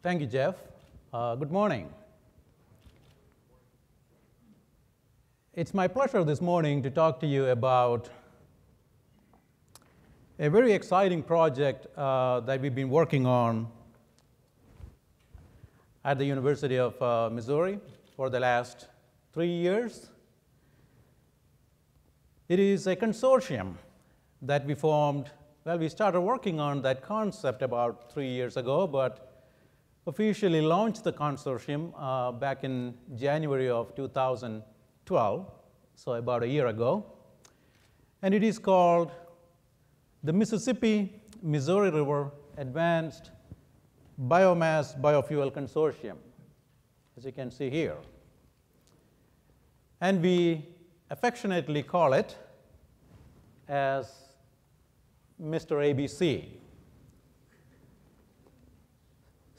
Thank you, Jeff. Good morning. It's my pleasure this morning to talk to you about a very exciting project that we've been working on at the University of Missouri for the last 3 years. It is a consortium that we formed. Well, we started working on that concept about 3 years ago, but officially launched the consortium back in January of 2012, so about a year ago. And it is called the Mississippi-Missouri River Advanced Biomass Biofuel Consortium, as you can see here. And we affectionately call it as Mr. ABC.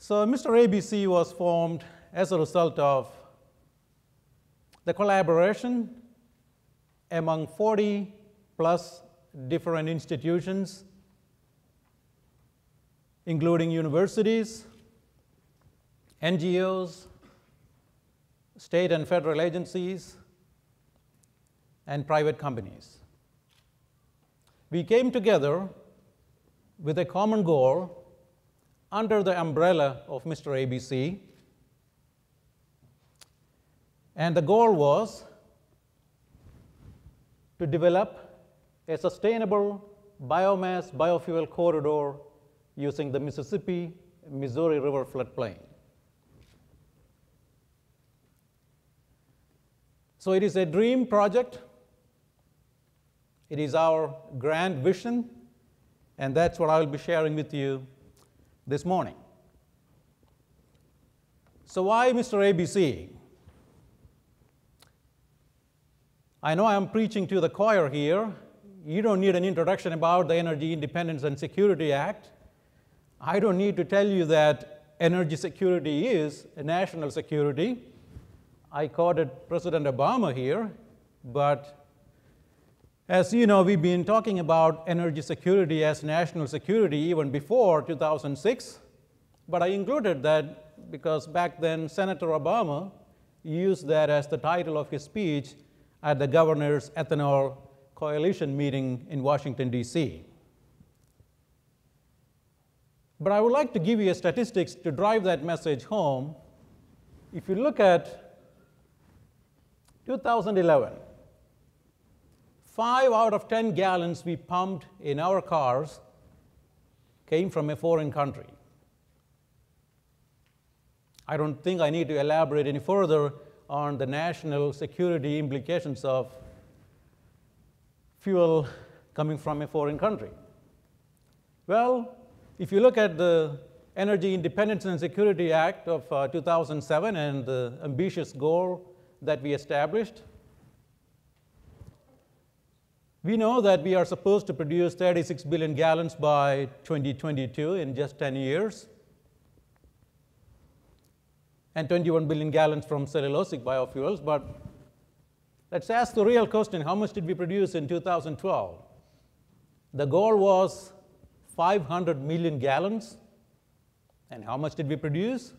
So Mr. ABC was formed as a result of the collaboration among 40 plus different institutions, including universities, NGOs, state and federal agencies, and private companies. We came together with a common goal under the umbrella of Mr. ABC, and the goal was to develop a sustainable biomass biofuel corridor using the Mississippi-Missouri River floodplain. So it is a dream project. It is our grand vision, and that's what I will be sharing with you this morning. So why Mr. ABC? I know I'm preaching to the choir here. You don't need an introduction about the Energy Independence and Security Act. I don't need to tell you that energy security is a national security. I quoted President Obama here, but as you know, we've been talking about energy security as national security even before 2006, but I included that because back then Senator Obama used that as the title of his speech at the Governor's Ethanol Coalition meeting in Washington, D.C. But I would like to give you statistics to drive that message home. If you look at 2011, 5 out of 10 gallons we pumped in our cars came from a foreign country. I don't think I need to elaborate any further on the national security implications of fuel coming from a foreign country. Well, if you look at the Energy Independence and Security Act of 2007 and the ambitious goal that we established, we know that we are supposed to produce 36 billion gallons by 2022 in just 10 years, and 21 billion gallons from cellulosic biofuels. But let's ask the real question: how much did we produce in 2012? The goal was 500 million gallons, and how much did we produce?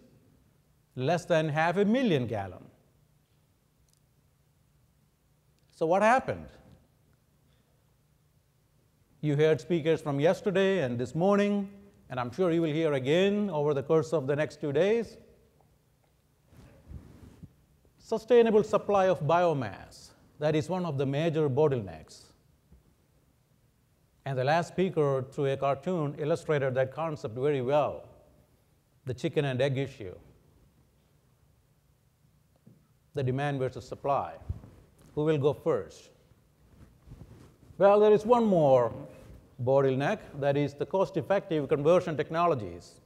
Less than 500,000 gallons. So what happened? You heard speakers from yesterday and this morning, and I'm sure you will hear again over the course of the next 2 days. Sustainable supply of biomass, that is one of the major bottlenecks. And the last speaker, through a cartoon, illustrated that concept very well, the chicken and egg issue, the demand versus supply. Who will go first? Well, there is one more bottleneck, that is the cost-effective conversion technologies.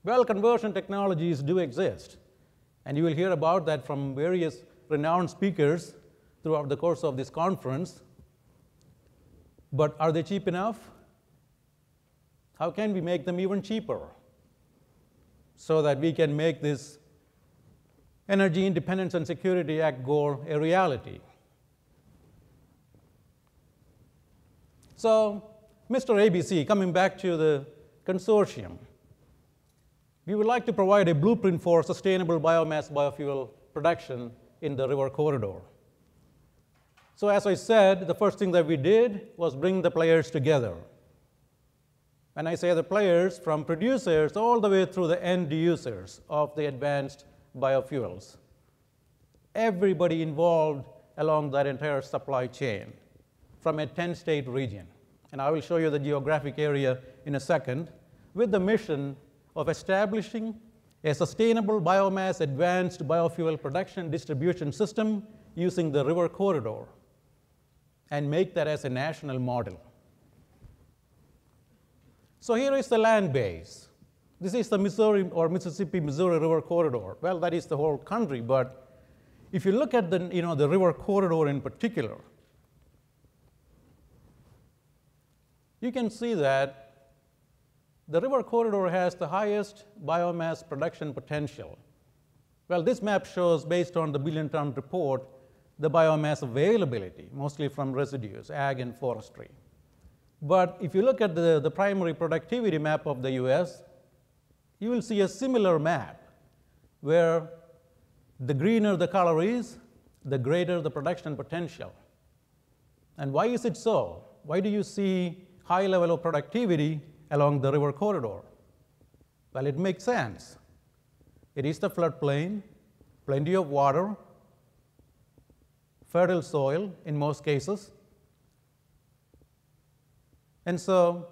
Well, conversion technologies do exist, and you will hear about that from various renowned speakers throughout the course of this conference. But are they cheap enough? How can we make them even cheaper so that we can make this Energy Independence and Security Act goal a reality? So Mr. ABC, coming back to the consortium, We would like to provide a blueprint for sustainable biomass biofuel production in the river corridor. So as I said, the first thing that we did was bring the players together. When I say the players, from producers all the way through the end users of the advanced biofuels. Everybody involved along that entire supply chain from a 10-state region. And I will show you the geographic area in a second, with the mission of establishing a sustainable biomass advanced biofuel production distribution system using the river corridor and make that as a national model. So here is the land base. This is the Missouri or Mississippi-Missouri River corridor. Well, that is the whole country, but if you look at the river corridor in particular, you can see that the river corridor has the highest biomass production potential. Well, this map shows, based on the billion-ton report, the biomass availability, mostly from residues, ag and forestry. But if you look at the primary productivity map of the US, you will see a similar map where the greener the color is, the greater the production potential. And why is it so? Why do you see high level of productivity along the river corridor? Well, it makes sense. It is the floodplain, plenty of water, fertile soil in most cases. And so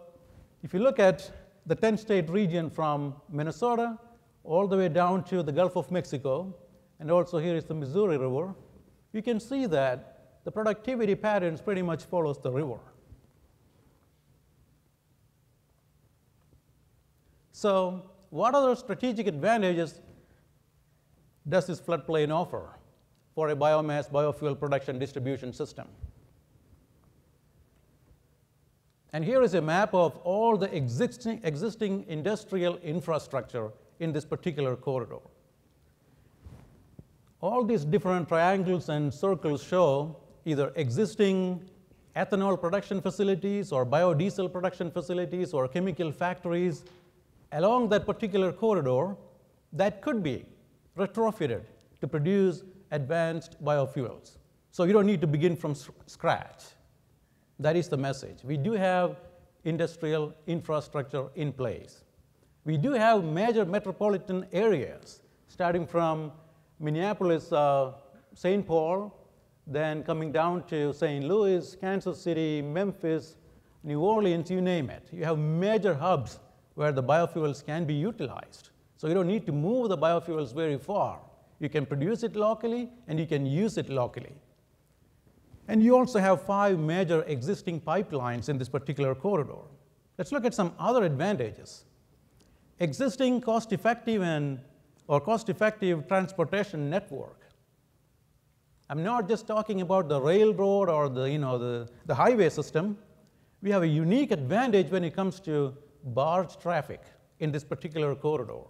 if you look at the 10-state region from Minnesota all the way down to the Gulf of Mexico, and also here is the Missouri River, you can see that the productivity patterns pretty much follows the river. So what other strategic advantages does this floodplain offer for a biomass biofuel production distribution system? And here is a map of all the existing industrial infrastructure in this particular corridor. All these different triangles and circles show either existing ethanol production facilities or biodiesel production facilities or chemical factories along that particular corridor that could be retrofitted to produce advanced biofuels. So you don't need to begin from scratch. That is the message. We do have industrial infrastructure in place. We do have major metropolitan areas, starting from Minneapolis, St. Paul, then coming down to St. Louis, Kansas City, Memphis, New Orleans, you name it. You have major hubs where the biofuels can be utilized. So you don't need to move the biofuels very far. You can produce it locally, and you can use it locally. And you also have 5 major existing pipelines in this particular corridor. Let's look at some other advantages. Existing cost-effective transportation network. I'm not just talking about the railroad or the highway system. We have a unique advantage when it comes to barge traffic in this particular corridor.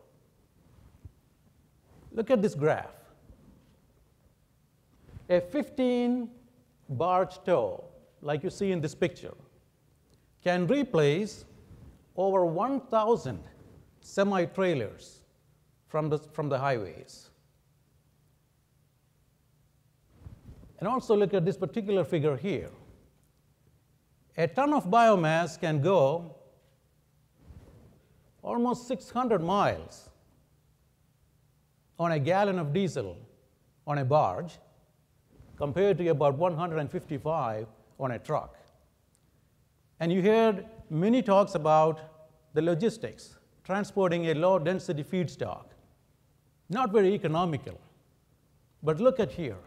Look at this graph. A 15 barge tow, like you see in this picture, can replace over 1,000 semi-trailers from the highways. And also look at this particular figure here. A ton of biomass can go almost 600 miles on a gallon of diesel on a barge, compared to about 155 on a truck. And you heard many talks about the logistics, transporting a low-density feedstock. Not very economical. But look at here.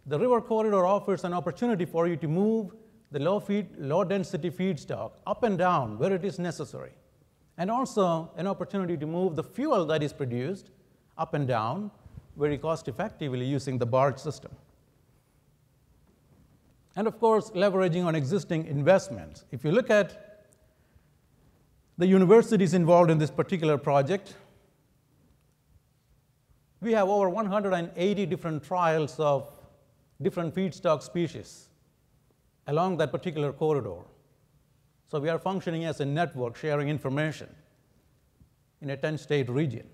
The river corridor offers an opportunity for you to move the low-density feedstock up and down where it is necessary, and also an opportunity to move the fuel that is produced up and down very cost-effectively using the barge system. And of course, leveraging on existing investments. If you look at the universities involved in this particular project, we have over 180 different trials of different feedstock species along that particular corridor. So we are functioning as a network, sharing information. in a 10-state region,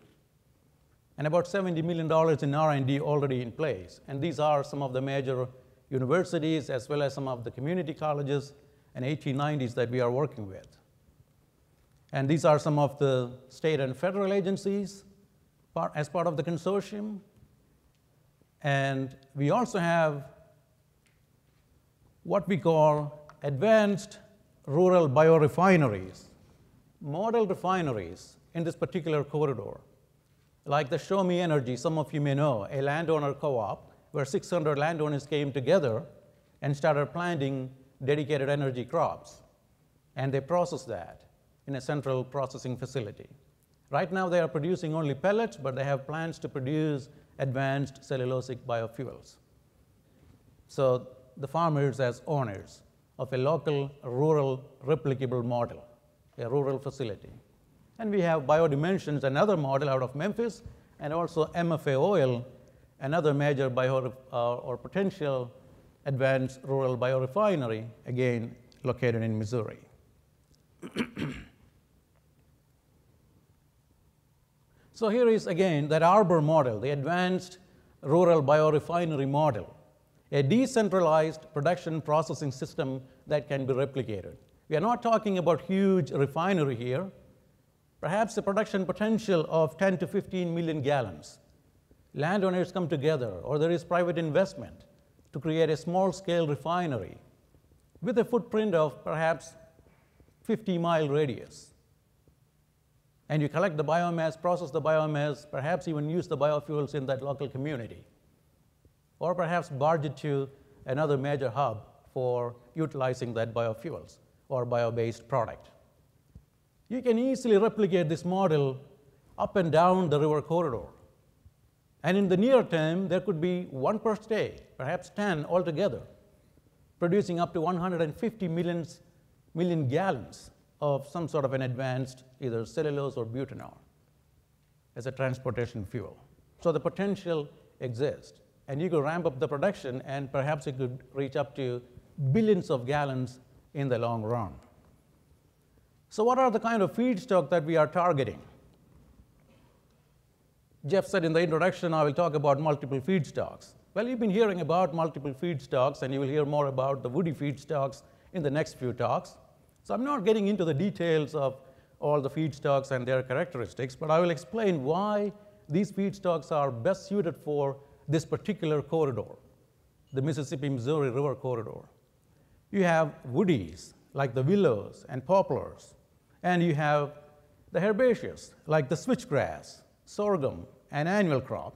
and about $70 million in R&D already in place. And these are some of the major universities as well as some of the community colleges and 1890s that we are working with. And these are some of the state and federal agencies as part of the consortium. And we also have what we call advanced rural biorefineries, model refineries in this particular corridor, like the Show Me Energy, some of you may know, a landowner co-op where 600 landowners came together and started planting dedicated energy crops. And they processed that in a central processing facility. Right now they are producing only pellets, but they have plans to produce advanced cellulosic biofuels. So the farmers as owners of a local rural replicable model, a rural facility. And we have Biodimensions, another model out of Memphis, and also MFA Oil, another major or potential advanced rural biorefinery, again located in Missouri. So here is again that Arbor model, the advanced rural biorefinery model, a decentralized production processing system that can be replicated. We are not talking about huge refinery here, perhaps a production potential of 10 to 15 million gallons. Landowners come together, or there is private investment to create a small-scale refinery with a footprint of perhaps 50-mile radius. And you collect the biomass, process the biomass, perhaps even use the biofuels in that local community, or perhaps barge it to another major hub for utilizing that biofuels or bio-based product. You can easily replicate this model up and down the river corridor. And in the near term, there could be one per state, perhaps 10 altogether, producing up to 150 million gallons of some sort of an advanced either cellulose or butanol as a transportation fuel. So the potential exists. And you could ramp up the production, and perhaps it could reach up to billions of gallons in the long run. So what are the kind of feedstock that we are targeting? Jeff said in the introduction, I will talk about multiple feedstocks. Well, you've been hearing about multiple feedstocks, and you will hear more about the woody feedstocks in the next few talks. So I'm not getting into the details of all the feedstocks and their characteristics, but I will explain why these feedstocks are best suited for this particular corridor, the Mississippi-Missouri River corridor. You have woodies, like the willows and poplars, and you have the herbaceous, like the switchgrass, sorghum, an annual crop,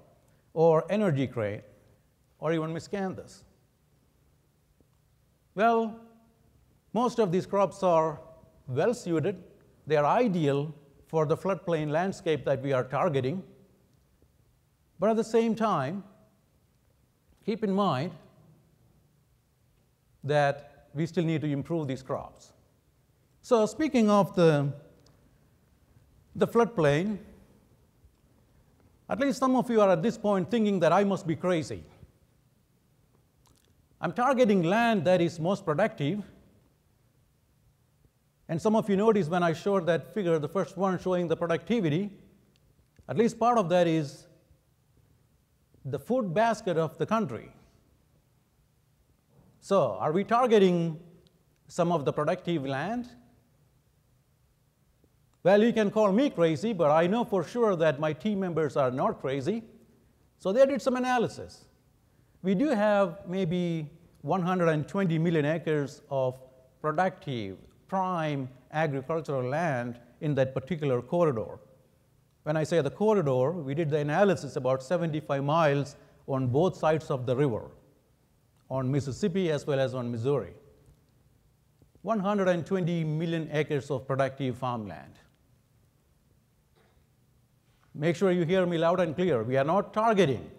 or energy crane, or even miscanthus. Well, most of these crops are well suited. They are ideal for the floodplain landscape that we are targeting. But at the same time, keep in mind that we still need to improve these crops. So speaking of the floodplain, at least some of you are at this point thinking that I must be crazy. I'm targeting land that is most productive. And some of you noticed when I showed that figure, the first one showing the productivity, at least part of that is the food basket of the country. So are we targeting some of the productive land? Well, you can call me crazy, but I know for sure that my team members are not crazy. So they did some analysis. We do have maybe 120 million acres of productive, prime agricultural land in that particular corridor. When I say the corridor, we did the analysis about 75 miles on both sides of the river, on Mississippi as well as on Missouri. 120 million acres of productive farmland. Make sure you hear me loud and clear. We are not targeting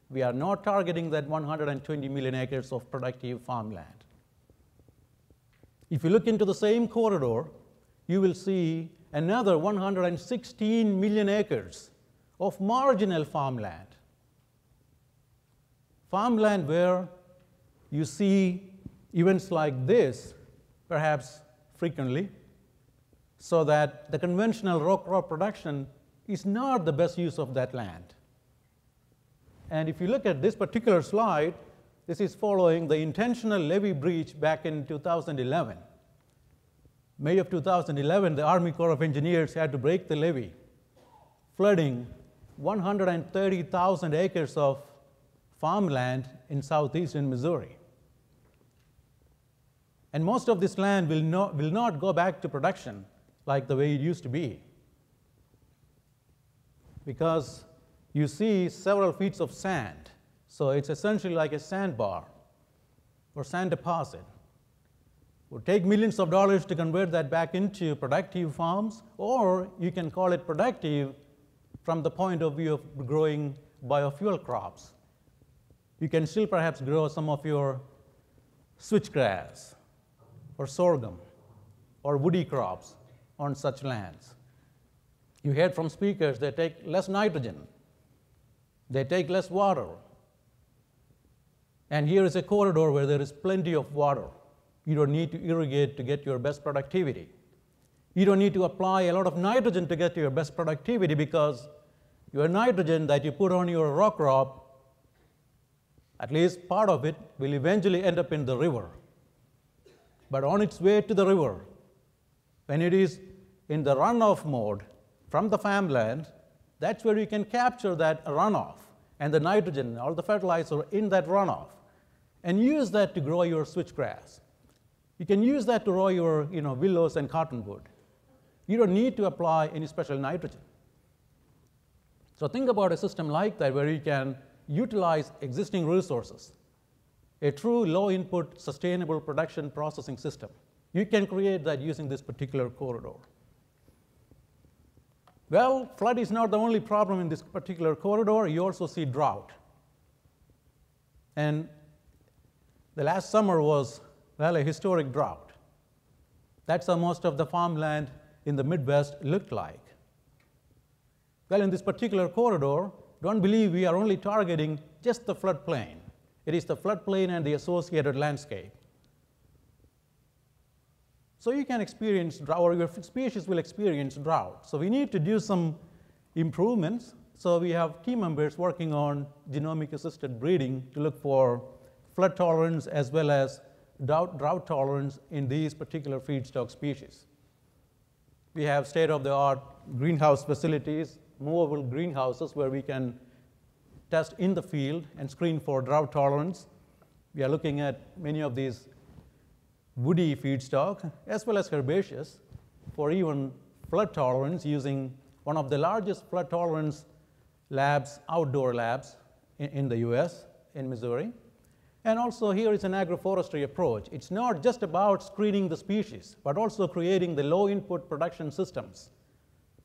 that 120 million acres of productive farmland. If you look into the same corridor, you will see another 116 million acres of marginal farmland. Farmland where you see events like this, perhaps frequently, so that the conventional row crop production is not the best use of that land. And if you look at this particular slide, this is following the intentional levee breach back in 2011. May of 2011, the Army Corps of Engineers had to break the levee, flooding 130,000 acres of farmland in southeastern Missouri. And most of this land will not go back to production like the way it used to be, because you see several feet of sand. So it's essentially like a sandbar or sand deposit. It would take millions of dollars to convert that back into productive farms, or you can call it productive from the point of view of growing biofuel crops. You can still perhaps grow some of your switchgrass or sorghum or woody crops on such lands. You heard from speakers, they take less nitrogen, they take less water. And here is a corridor where there is plenty of water. You don't need to irrigate to get your best productivity. You don't need to apply a lot of nitrogen to get your best productivity, because your nitrogen that you put on your row crop, at least part of it, will eventually end up in the river. But on its way to the river, when it is in the runoff mode from the farmland, that's where you can capture that runoff and the nitrogen, all the fertilizer in that runoff, and use that to grow your switchgrass. You can use that to grow your willows and cottonwood. You don't need to apply any special nitrogen. So think about a system like that where you can utilize existing resources, a true low-input, sustainable production processing system. You can create that using this particular corridor. Well, flood is not the only problem in this particular corridor. You also see drought. And the last summer was, well, a historic drought. That's how most of the farmland in the Midwest looked like. Well, in this particular corridor, don't believe we are only targeting just the floodplain. It is the floodplain and the associated landscape. So you can experience drought, or your species will experience drought. So we need to do some improvements. So we have team members working on genomic-assisted breeding to look for flood tolerance as well as drought tolerance in these particular feedstock species. We have state-of-the-art greenhouse facilities, movable greenhouses where we can test in the field and screen for drought tolerance. We are looking at many of these woody feedstock as well as herbaceous for even flood tolerance, using one of the largest flood tolerance labs, outdoor labs in the US, in Missouri. And also here is an agroforestry approach. It's not just about screening the species, but also creating the low input production systems.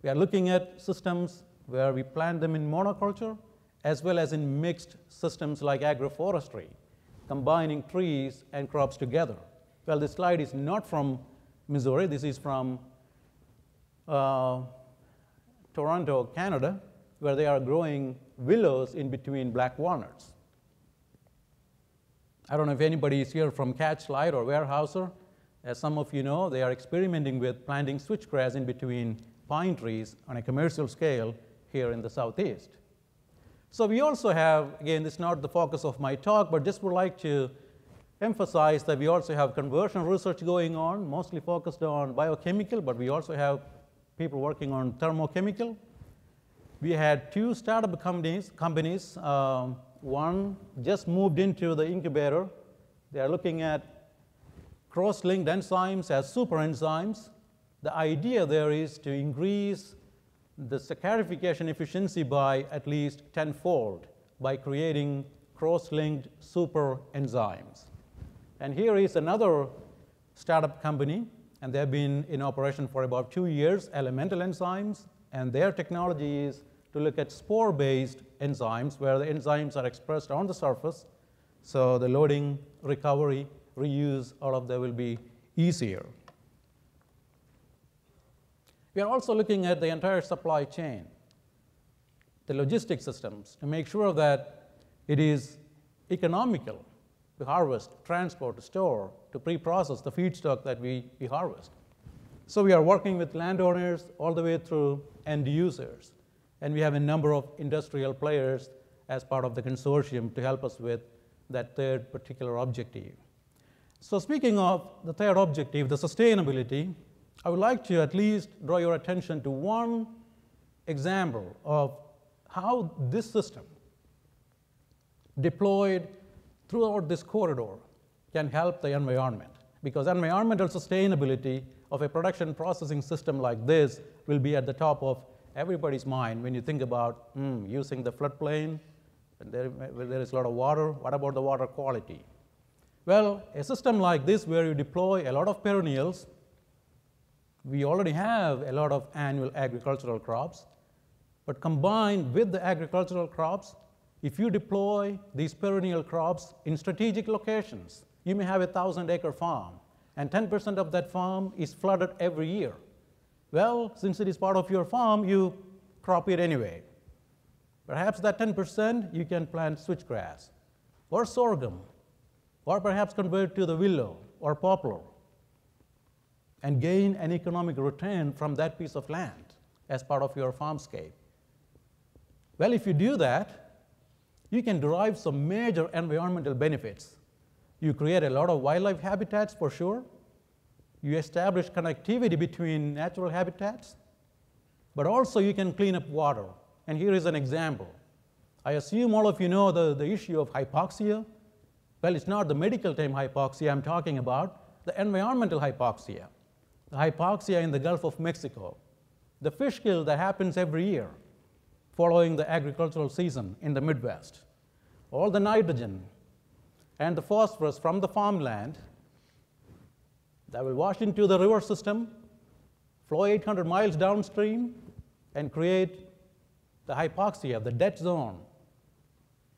We are looking at systems where we plant them in monoculture as well as in mixed systems like agroforestry, combining trees and crops together. Well, this slide is not from Missouri. This is from Toronto, Canada, where they are growing willows in between black walnuts. I don't know if anybody is here from Catchlight or Weyerhaeuser. As some of you know, they are experimenting with planting switchgrass in between pine trees on a commercial scale here in the Southeast. So we also have, again, this is not the focus of my talk, but just would like to emphasize that we also have conversion research going on, mostly focused on biochemical, but we also have people working on thermochemical. We had two startup companies. One just moved into the incubator. They are looking at cross-linked enzymes as super enzymes. The idea there is to increase the saccharification efficiency by at least 10-fold by creating cross-linked super enzymes. And here is another startup company, and they've been in operation for about 2 years, Elemental Enzymes, and their technology is to look at spore-based enzymes where the enzymes are expressed on the surface, so the loading, recovery, reuse, all of that will be easier. We are also looking at the entire supply chain, the logistics systems, to make sure that it is economical to harvest, transport, to store, to pre-process the feedstock that we harvest. So we are working with landowners all the way through end users. And we have a number of industrial players as part of the consortium to help us with that third particular objective. So speaking of the third objective, the sustainability, I would like to at least draw your attention to one example of how this system deployed throughout this corridor can help the environment. Because environmental sustainability of a production processing system like this will be at the top of everybody's mind when you think about using the floodplain, and there is a lot of water. What about the water quality? Well, a system like this where you deploy a lot of perennials, we already have a lot of annual agricultural crops, but combined with the agricultural crops, if you deploy these perennial crops in strategic locations, you may have a 1,000-acre farm, and 10% of that farm is flooded every year. Well, since it is part of your farm, you crop it anyway. Perhaps that 10% you can plant switchgrass or sorghum, or perhaps convert to the willow or poplar and gain an economic return from that piece of land as part of your farmscape. Well, if you do that, you can derive some major environmental benefits. You create a lot of wildlife habitats for sure. You establish connectivity between natural habitats, but also you can clean up water. And here is an example. I assume all of you know the issue of hypoxia. Well, it's not the medical term hypoxia I'm talking about, the environmental hypoxia. The hypoxia in the Gulf of Mexico, the fish kill that happens every year following the agricultural season in the Midwest. All the nitrogen and the phosphorus from the farmland that will wash into the river system, flow 800 miles downstream, and create the hypoxia, the dead zone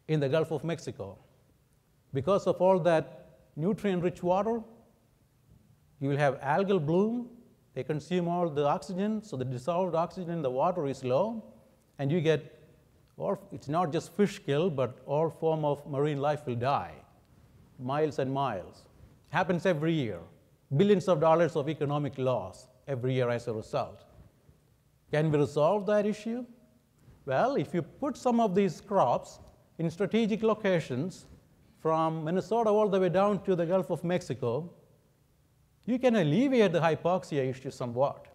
in the Gulf of Mexico. Because of all that nutrient-rich water, you will have algal bloom. They consume all the oxygen, so the dissolved oxygen in the water is low, and you get, it's not just fish kill, but all form of marine life will die, miles and miles. Happens every year. Billions of dollars of economic loss every year as a result. Can we resolve that issue? Well, if you put some of these crops in strategic locations from Minnesota all the way down to the Gulf of Mexico, you can alleviate the hypoxia issue somewhat.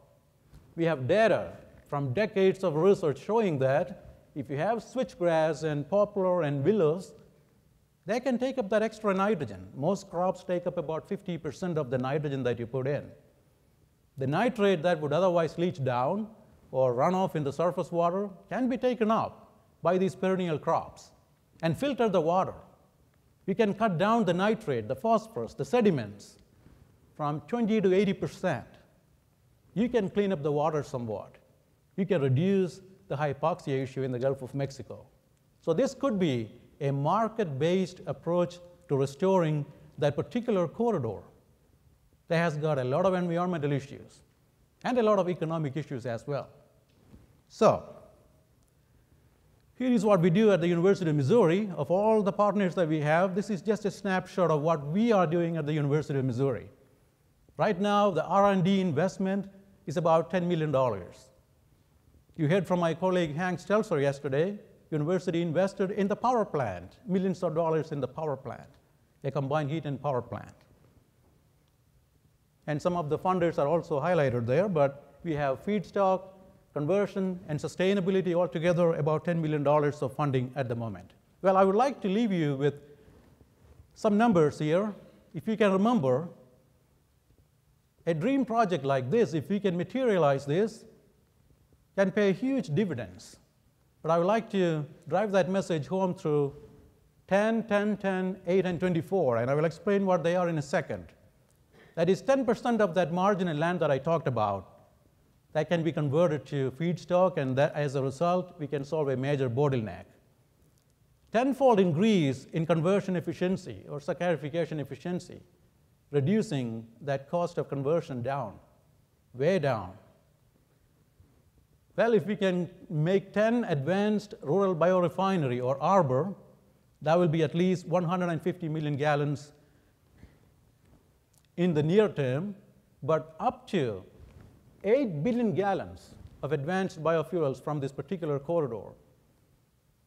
We have data from decades of research showing that if you have switchgrass and poplar and willows, they can take up that extra nitrogen. Most crops take up about 50% of the nitrogen that you put in. The nitrate that would otherwise leach down or run off in the surface water can be taken up by these perennial crops and filter the water. You can cut down the nitrate, the phosphorus, the sediments from 20 to 80%. You can clean up the water somewhat. You can reduce the hypoxia issue in the Gulf of Mexico. So this could be a market-based approach to restoring that particular corridor that has got a lot of environmental issues and a lot of economic issues as well. So here is what we do at the University of Missouri. Of all the partners that we have, this is just a snapshot of what we are doing at the University of Missouri. Right now, the R&D investment is about $10 million. You heard from my colleague Hank Stelzer yesterday. University invested in the power plant, millions of dollars in the power plant, a combined heat and power plant. And some of the funders are also highlighted there, but we have feedstock, conversion, and sustainability altogether about $10 million of funding at the moment. Well, I would like to leave you with some numbers here. If you can remember, a dream project like this, if we can materialize this, can pay huge dividends. But I would like to drive that message home through 10, 10, 10, 8, and 24, and I will explain what they are in a second. That is 10% of that marginal land that I talked about that can be converted to feedstock, and that as a result, we can solve a major bottleneck. Tenfold increase in conversion efficiency or saccharification efficiency, reducing that cost of conversion down, way down. Well, if we can make 10 advanced rural biorefinery or arbor, that will be at least 150 million gallons in the near term, but up to 8 billion gallons of advanced biofuels from this particular corridor,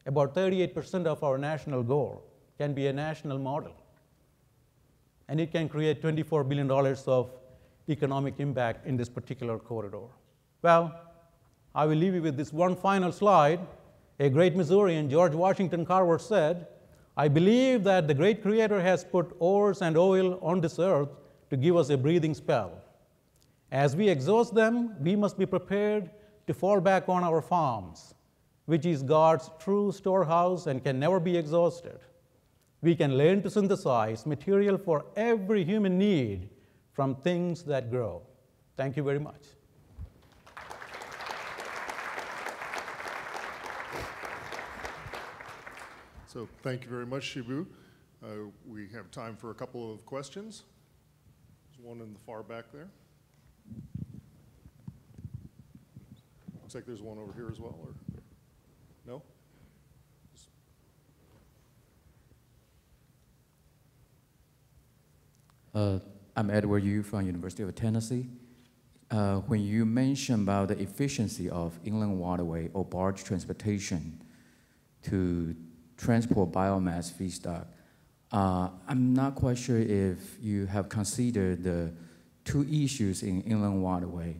about 38% of our national goal, can be a national model. And it can create $24 billion of economic impact in this particular corridor. Well, I will leave you with this one final slide. A great Missourian, George Washington Carver, said, "I believe that the great Creator has put ores and oil on this earth to give us a breathing spell. As we exhaust them, we must be prepared to fall back on our farms, which is God's true storehouse and can never be exhausted. We can learn to synthesize material for every human need from things that grow." Thank you very much. So thank you very much, Shibu. We have time for a couple of questions. There's one in the far back there. Looks like there's one over here as well, or no? I'm Edward Yu from University of Tennessee. When you mention about the efficiency of inland waterway or barge transportation to transport biomass feedstock, I'm not quite sure if you have considered the two issues in inland waterway.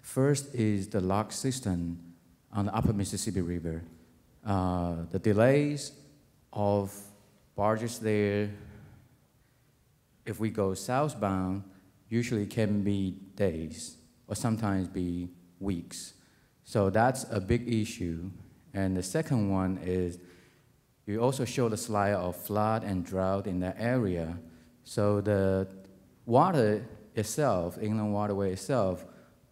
First is the lock system on the upper Mississippi River. The delays of barges there, if we go southbound, usually can be days or sometimes be weeks. So that's a big issue. And the second one is you also show the slide of flood and drought in that area. So the water itself, inland waterway itself,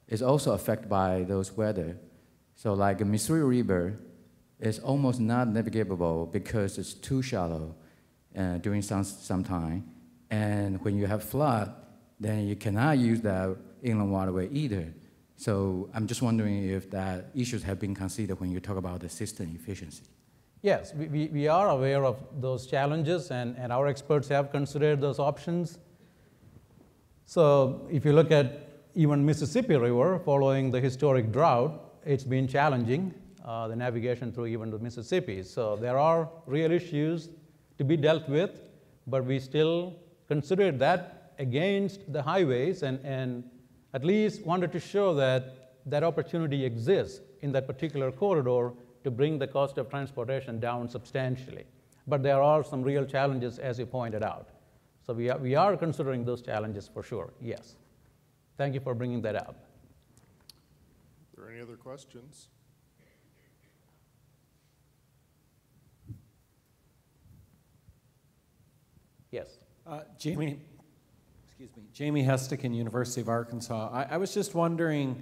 is also affected by those weather. So like the Missouri River is almost not navigable because it's too shallow during some time. And when you have flood, then you cannot use that inland waterway either. So I'm just wondering if that issues have been considered when you talk about the system efficiency. Yes, we are aware of those challenges, and our experts have considered those options. So if you look at even Mississippi River, following the historic drought, it's been challenging, the navigation through even the Mississippi. So there are real issues to be dealt with, but we still considered that against the highways, and at least wanted to show that that opportunity exists in that particular corridor to bring the cost of transportation down substantially. But there are some real challenges, as you pointed out. So we are considering those challenges for sure, yes. Thank you for bringing that up. Are there any other questions? Yes. Jamie Hestican, University of Arkansas. I was just wondering,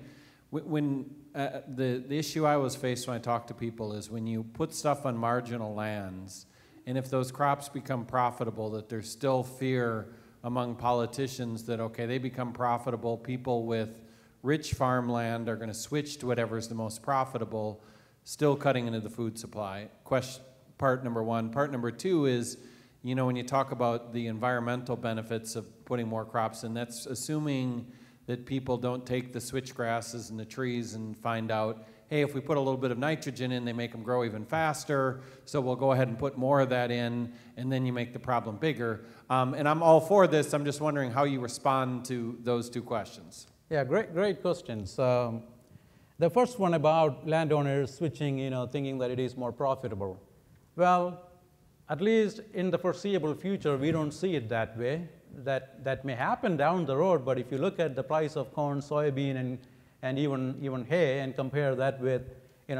when the issue I was faced when I talked to people is when you put stuff on marginal lands, and if those crops become profitable, that there's still fear among politicians that, okay, they become profitable, people with rich farmland are going to switch to whatever's the most profitable, still cutting into the food supply. Part number one. Part number two is, you know, when you talk about the environmental benefits of putting more crops in, that's assuming that people don't take the switchgrasses and the trees and find out, hey, if we put a little bit of nitrogen in, they make them grow even faster, so we'll go ahead and put more of that in, and then you make the problem bigger. And I'm all for this. I'm just wondering how you respond to those two questions. Yeah, great questions. The first one about landowners switching, thinking that it is more profitable. Well, at least in the foreseeable future, we don't see it that way. That may happen down the road, but if you look at the price of corn, soybean, and even hay, and compare that with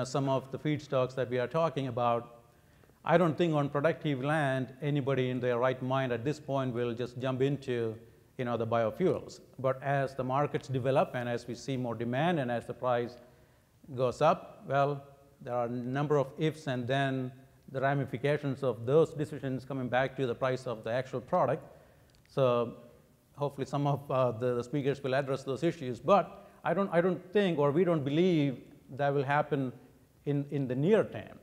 some of the feedstocks that we are talking about, I don't think on productive land anybody in their right mind at this point will just jump into the biofuels. But as the markets develop and as we see more demand and as the price goes up, well, there are a number of ifs and then the ramifications of those decisions coming back to the price of the actual product. So hopefully some of the speakers will address those issues. But I don't think, or we don't believe that will happen in the near term.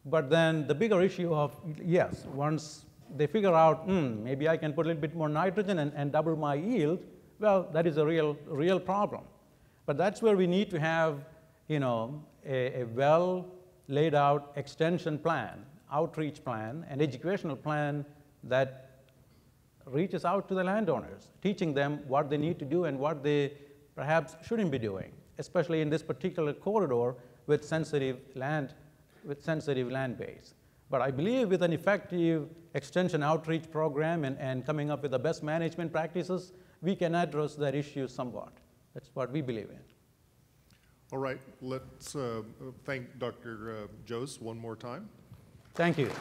But then the bigger issue of, yes, once they figure out, maybe I can put a little bit more nitrogen and double my yield, well, that is a real problem. But that's where we need to have a well laid out extension plan, outreach plan, and educational plan that reaches out to the landowners, teaching them what they need to do and what they perhaps shouldn't be doing, especially in this particular corridor with sensitive land base. But I believe with an effective extension outreach program and coming up with the best management practices, we can address that issue somewhat. That's what we believe in. All right, let's thank Dr. Jose one more time. Thank you.